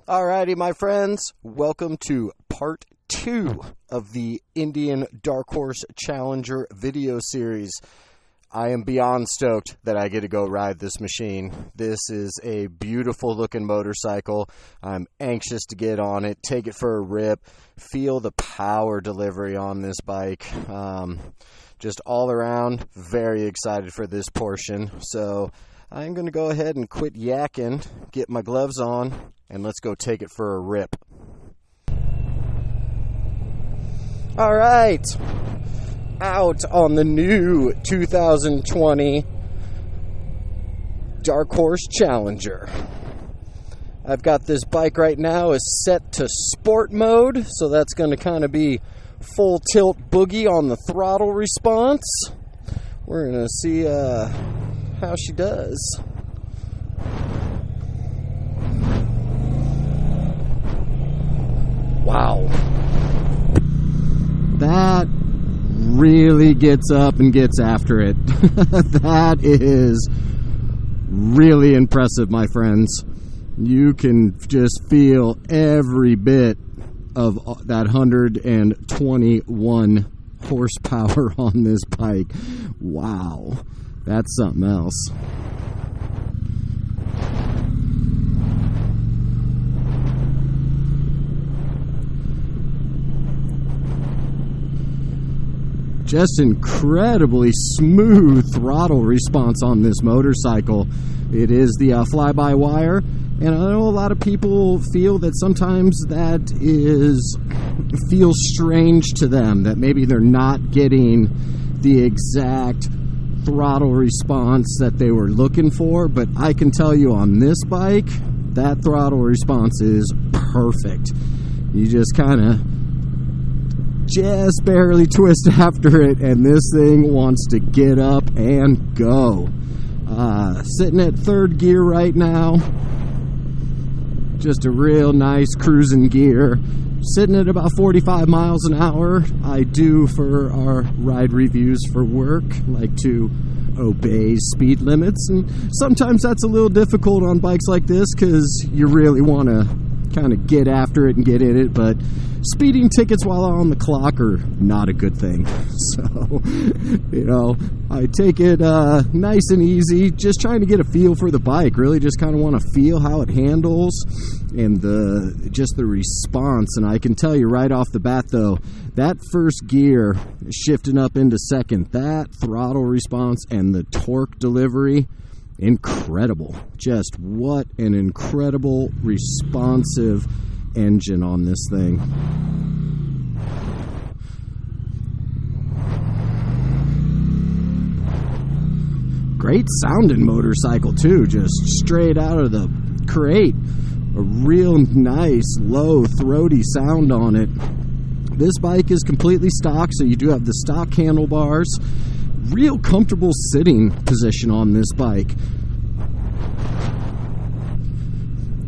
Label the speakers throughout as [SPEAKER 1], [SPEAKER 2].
[SPEAKER 1] Alrighty, my friends, welcome to part 2 of the Indian Dark Horse Challenger video series. I am beyond stoked that I get to go ride this machine. This is a beautiful looking motorcycle. I'm anxious to get on it, take it for a rip, feel the power delivery on this bike. Just all around, very excited for this portion. So I'm going to go ahead and quit yakking, get my gloves on, and let's go take it for a rip. All right, out on the new 2020 Dark Horse Challenger. I've got this bike right now is set to sport mode, so that's going to kind of be full tilt boogie on the throttle response. We're going to see how she does. Wow. That really gets up and gets after it. That is really impressive, my friends. You can just feel every bit of that 121 horsepower on this bike. Wow. That's something else. Just incredibly smooth throttle response on this motorcycle. It is the fly-by-wire, and I know a lot of people feel that sometimes that feels strange to them, that maybe they're not getting the exact throttle response that they were looking for, but I can tell you on this bike, that throttle response is perfect. You just kind of barely twist after it, and this thing wants to get up and go. Sitting at third gear right now. Just a real nice cruising gear. Sitting at about 45 miles an hour. I do, for our ride reviews for work, like to obey speed limits, and sometimes that's a little difficult on bikes like this because you really want to kind of get after it and get in it, but speeding tickets while on the clock are not a good thing. So, I take it nice and easy, just trying to get a feel for the bike. Really just kind of want to feel how it handles and the response. And I can tell you right off the bat, though, that first gear shifting up into second, that throttle response and the torque delivery, incredible. Just what an incredible responsive engine on this thing. Great sounding motorcycle too, just straight out of the crate. A real nice low throaty sound on it. This bike is completely stock, so you do have the stock handlebars. Real comfortable sitting position on this bike.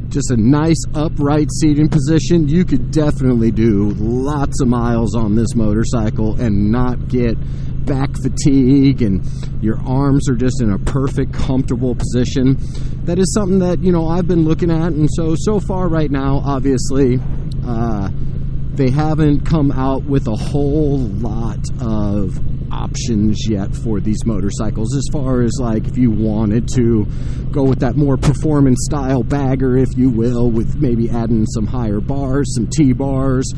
[SPEAKER 1] Just a nice upright seating position. You could definitely do lots of miles on this motorcycle and not get back fatigue, and your arms are just in a perfect comfortable position. That is something that I've been looking at, and so far right now, obviously they haven't come out with a whole lot of options yet for these motorcycles, as far as like if you wanted to go with that more performance style bagger, if you will, with maybe adding some higher bars, some T-bars.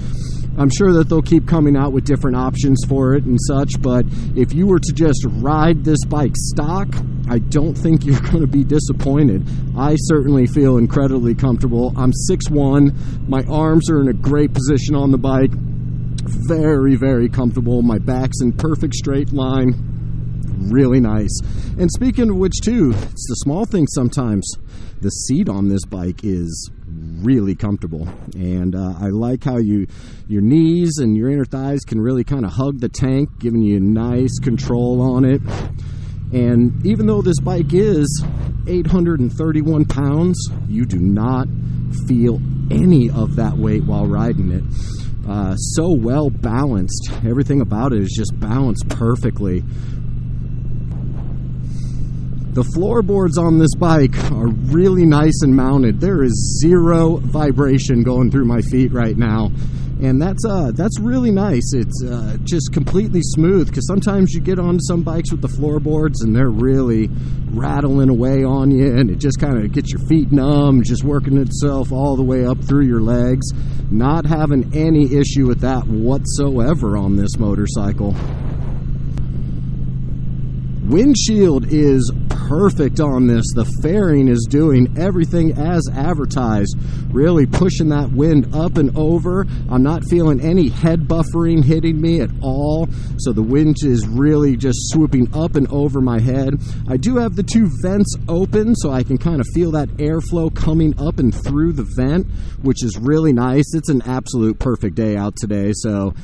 [SPEAKER 1] I'm sure that they'll keep coming out with different options for it and such, but if you were to just ride this bike stock, I don't think you're going to be disappointed. I certainly feel incredibly comfortable. I'm 6'1", my arms are in a great position on the bike. Very, very comfortable. My back's in perfect straight line. Really nice. And speaking of which too, it's the small things sometimes. The seat on this bike is really comfortable, and I like how your knees and your inner thighs can really kind of hug the tank, giving you nice control on it. And even though this bike is 831 pounds, you do not feel any of that weight while riding it. So well balanced. Everything about it is just balanced perfectly. The floorboards on this bike are really nice and mounted. There is zero vibration going through my feet right now, and that's really nice. It's just completely smooth, because sometimes you get onto some bikes with the floorboards and they're really rattling away on you, and it just kind of gets your feet numb, just working itself all the way up through your legs. Not having any issue with that whatsoever on this motorcycle. Windshield is perfect on this. The fairing is doing everything as advertised, really pushing that wind up and over. I'm not feeling any head buffering hitting me at all, so the wind is really just swooping up and over my head. I do have the two vents open, so I can kind of feel that airflow coming up and through the vent, which is really nice. It's an absolute perfect day out today, so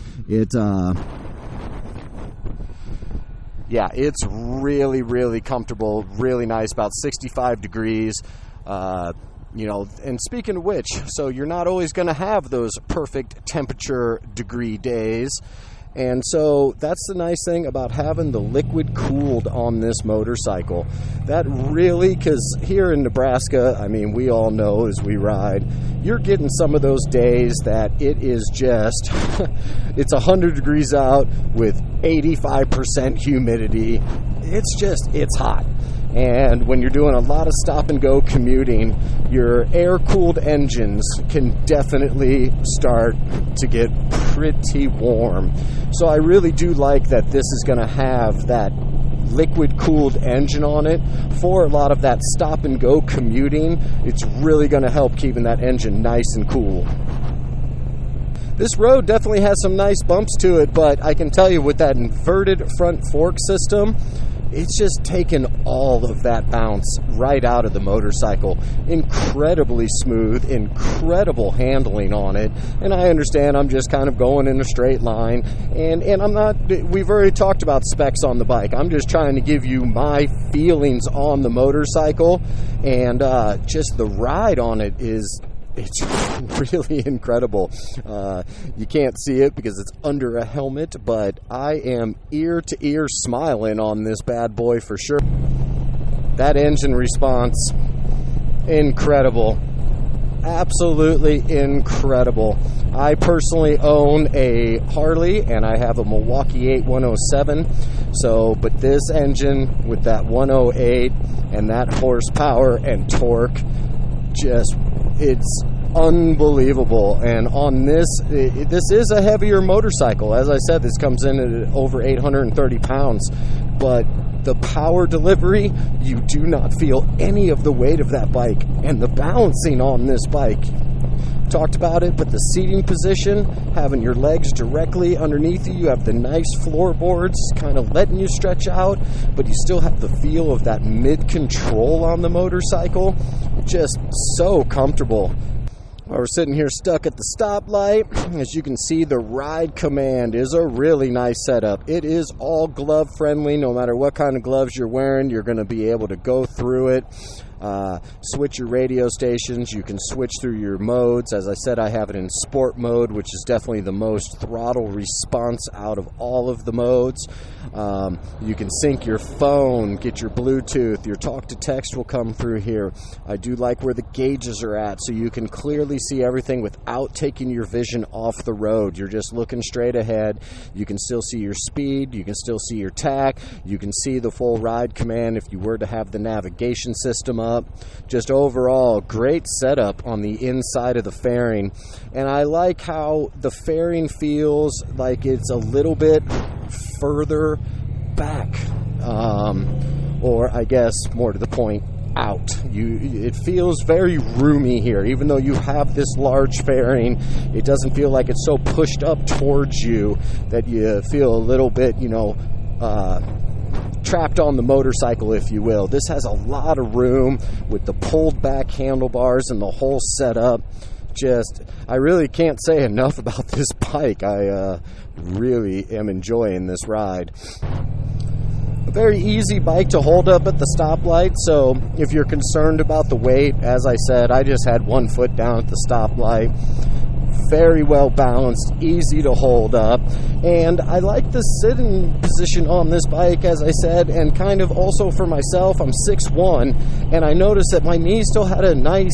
[SPEAKER 1] yeah, it's really, really comfortable, really nice, about 65 degrees, you know, and speaking of which, so you're not always going to have those perfect temperature degree days, and so that's the nice thing about having the liquid cooled on this motorcycle. That really, because here in Nebraska, I mean, we all know as we ride, you're getting some of those days that it is just, it's 100 degrees out with 85% humidity. It's hot. And when you're doing a lot of stop and go commuting, your air-cooled engines can definitely start to get pretty warm. So I really do like that this is going to have that liquid-cooled engine on it for a lot of that stop and go commuting. It's really going to help keeping that engine nice and cool. This road definitely has some nice bumps to it, but I can tell you with that inverted front fork system, it's just taken all of that bounce right out of the motorcycle. Incredibly smooth, incredible handling on it. And I understand I'm just kind of going in a straight line. And I'm not, we've already talked about specs on the bike. I'm just trying to give you my feelings on the motorcycle. And just the ride on it it's really incredible. You can't see it because it's under a helmet, but I am ear to ear smiling on this bad boy for sure. That engine response, incredible. Absolutely incredible. I personally own a Harley and I have a Milwaukee 8 107. But this engine with that 108 and that horsepower and torque, it's unbelievable. And on this is a heavier motorcycle. As I said, this comes in at over 830 pounds, but the power delivery, you do not feel any of the weight of that bike, and the balancing on this bike, talked about it, but the seating position, having your legs directly underneath you, you have the nice floorboards kind of letting you stretch out, but you still have the feel of that mid-control on the motorcycle. Just so comfortable. While we're sitting here stuck at the stoplight, as you can see, the ride command is a really nice setup. It is all glove friendly. No matter what kind of gloves you're wearing, you're going to be able to go through it. Switch your radio stations. You can switch through your modes. As I said, I have it in sport mode, which is definitely the most throttle response out of all of the modes. You can sync your phone, get your Bluetooth, your talk to text will come through here. I do like where the gauges are at, so you can clearly see everything without taking your vision off the road. You're just looking straight ahead. You can still see your speed, you can still see your tack, you can see the full ride command if you were to have the navigation system up. Just overall, great setup on the inside of the fairing. And I like how the fairing feels like it's a little bit further back, or I guess more to the point, out. It feels very roomy here. Even though you have this large fairing, it doesn't feel like it's so pushed up towards you that you feel a little bit, trapped on the motorcycle, if you will. This has a lot of room with the pulled back handlebars and the whole setup. I really can't say enough about this bike. I really am enjoying this ride. A very easy bike to hold up at the stoplight, so if you're concerned about the weight, as I said, I just had one foot down at the stoplight. very well balanced, easy to hold up, and I like the sitting position on this bike, as I said, and kind of also for myself, I'm 6'1", and I noticed that my knees still had a nice,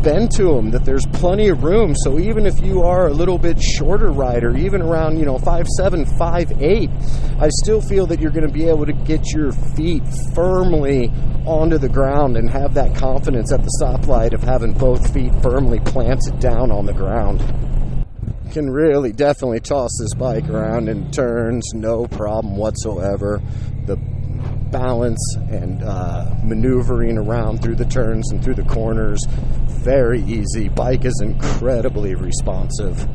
[SPEAKER 1] bend to them, that there's plenty of room, so even if you are a little bit shorter rider, even around, 5'7", 5'8", I still feel that you're going to be able to get your feet firmly onto the ground and have that confidence at the stoplight of having both feet firmly planted down on the ground. Can really definitely toss this bike around in turns, no problem whatsoever. The balance and maneuvering around through the turns and through the corners, very easy. Bike is incredibly responsive.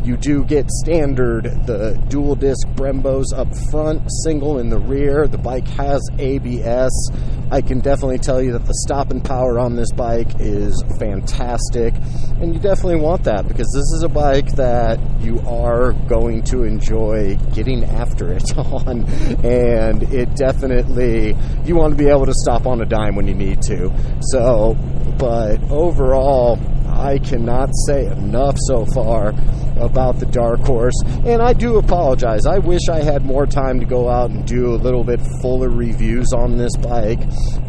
[SPEAKER 1] You do get standard, the dual disc Brembos up front, single in the rear. The bike has ABS. I can definitely tell you that the stopping power on this bike is fantastic, and you definitely want that because this is a bike that you are going to enjoy getting after it on, and it definitely, you want to be able to stop on a dime when you need to. So, but overall, I cannot say enough so far about the Dark Horse, and I do apologize. I wish I had more time to go out and do a little bit fuller reviews on this bike,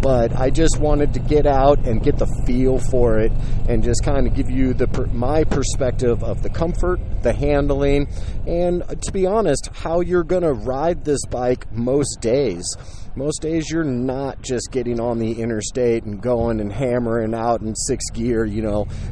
[SPEAKER 1] but I just wanted to get out and get the feel for it and just kind of give you my perspective of the comfort, the handling, and to be honest, how you're going to ride this bike most days. Most days you're not just getting on the interstate and going and hammering out in 6th gear,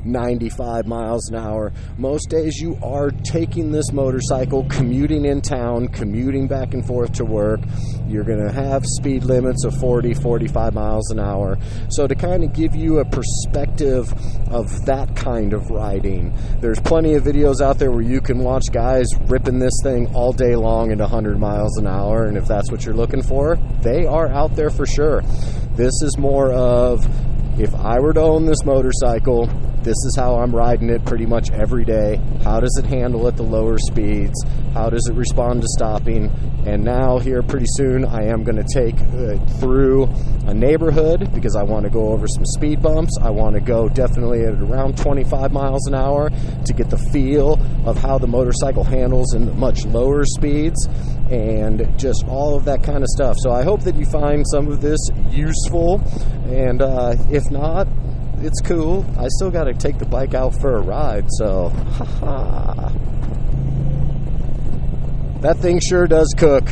[SPEAKER 1] 95 miles an hour. Most days you are taking this motorcycle, commuting in town, commuting back and forth to work. You're going to have speed limits of 40, 45 miles an hour. So to kind of give you a perspective of that kind of riding, there's plenty of videos out there where you can watch guys ripping this thing all day long at 100 miles an hour, and if that's what you're looking for, they are out there for sure. This is more of, if I were to own this motorcycle, this is how I'm riding it pretty much every day. How does it handle at the lower speeds? How does it respond to stopping? And now here pretty soon I am going to take through a neighborhood because I want to go over some speed bumps. I want to go definitely at around 25 miles an hour to get the feel of how the motorcycle handles in much lower speeds and just all of that kind of stuff. So I hope that you find some of this useful, and if not, it's cool. I still got to take the bike out for a ride, so that thing sure does cook.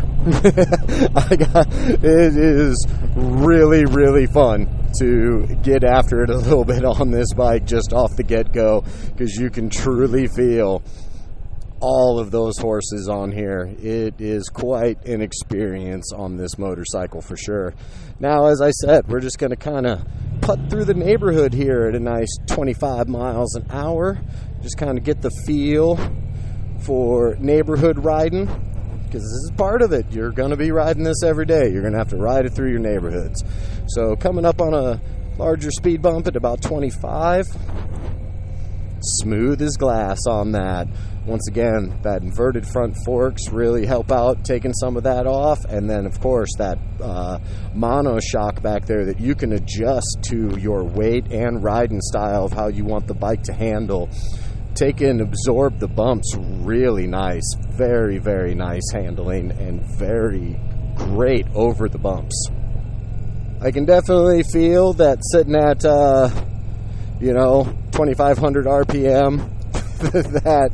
[SPEAKER 1] It is really, really fun to get after it a little bit on this bike just off the get-go, because you can truly feel all of those horses on here. It is quite an experience on this motorcycle for sure. Now, as I said, we're just going to kind of putt through the neighborhood here at a nice 25 miles an hour. Just kind of get the feel for neighborhood riding, because this is part of it. You're going to be riding this every day. You're going to have to ride it through your neighborhoods. So coming up on a larger speed bump at about 25, smooth as glass on that. Once again, that inverted front forks really help out taking some of that off, and then of course that mono shock back there that you can adjust to your weight and riding style of how you want the bike to handle. Take and absorb the bumps really nice. Very, very nice handling and very great over the bumps. I can definitely feel that sitting at 2,500 RPM that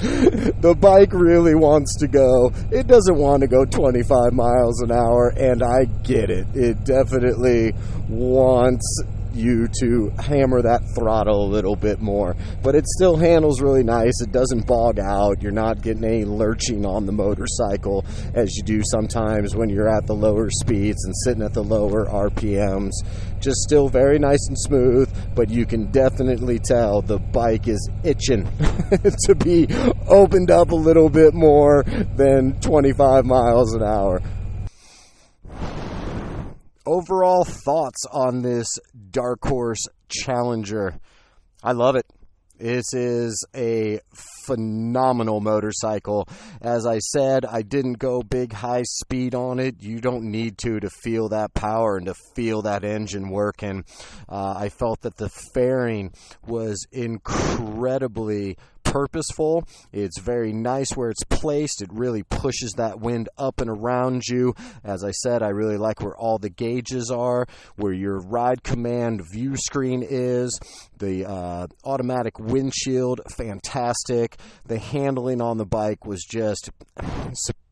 [SPEAKER 1] the bike really wants to go. It doesn't want to go 25 miles an hour, and I get it. It definitely wants you to hammer that throttle a little bit more, but it still handles really nice. It doesn't bog out. You're not getting any lurching on the motorcycle as you do sometimes when you're at the lower speeds and sitting at the lower RPMs. Just still very nice and smooth, but you can definitely tell the bike is itching to be opened up a little bit more than 25 miles an hour. Overall thoughts on this Dark Horse Challenger. I love it. This is a phenomenal motorcycle. As I said, I didn't go big high speed on it. You don't need to feel that power and to feel that engine working. I felt that the fairing was incredibly purposeful. It's very nice where it's placed. It really pushes that wind up and around you. As I said, I really like where all the gauges are, where your ride command view screen is. The automatic windshield, fantastic. The handling on the bike was just,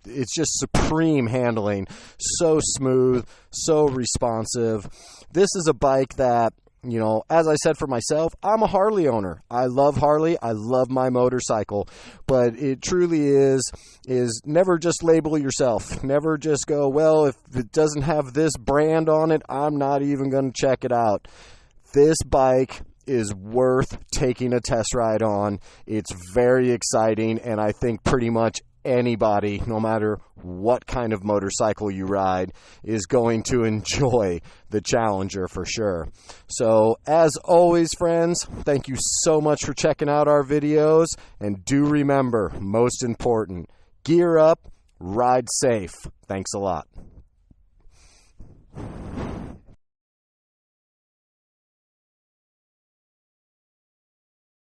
[SPEAKER 1] it's just supreme handling. So smooth, so responsive. This is a bike that, you know, as I said for myself, I'm a Harley owner. I love Harley. I love my motorcycle. But it truly is never just label yourself. Never just go, well, if it doesn't have this brand on it, I'm not even going to check it out. This bike is worth taking a test ride on. It's very exciting, and I think pretty much anybody, no matter what kind of motorcycle you ride, is going to enjoy the Challenger for sure. So, as always, friends, thank you so much for checking out our videos, and do remember, most important, gear up, ride safe. Thanks a lot.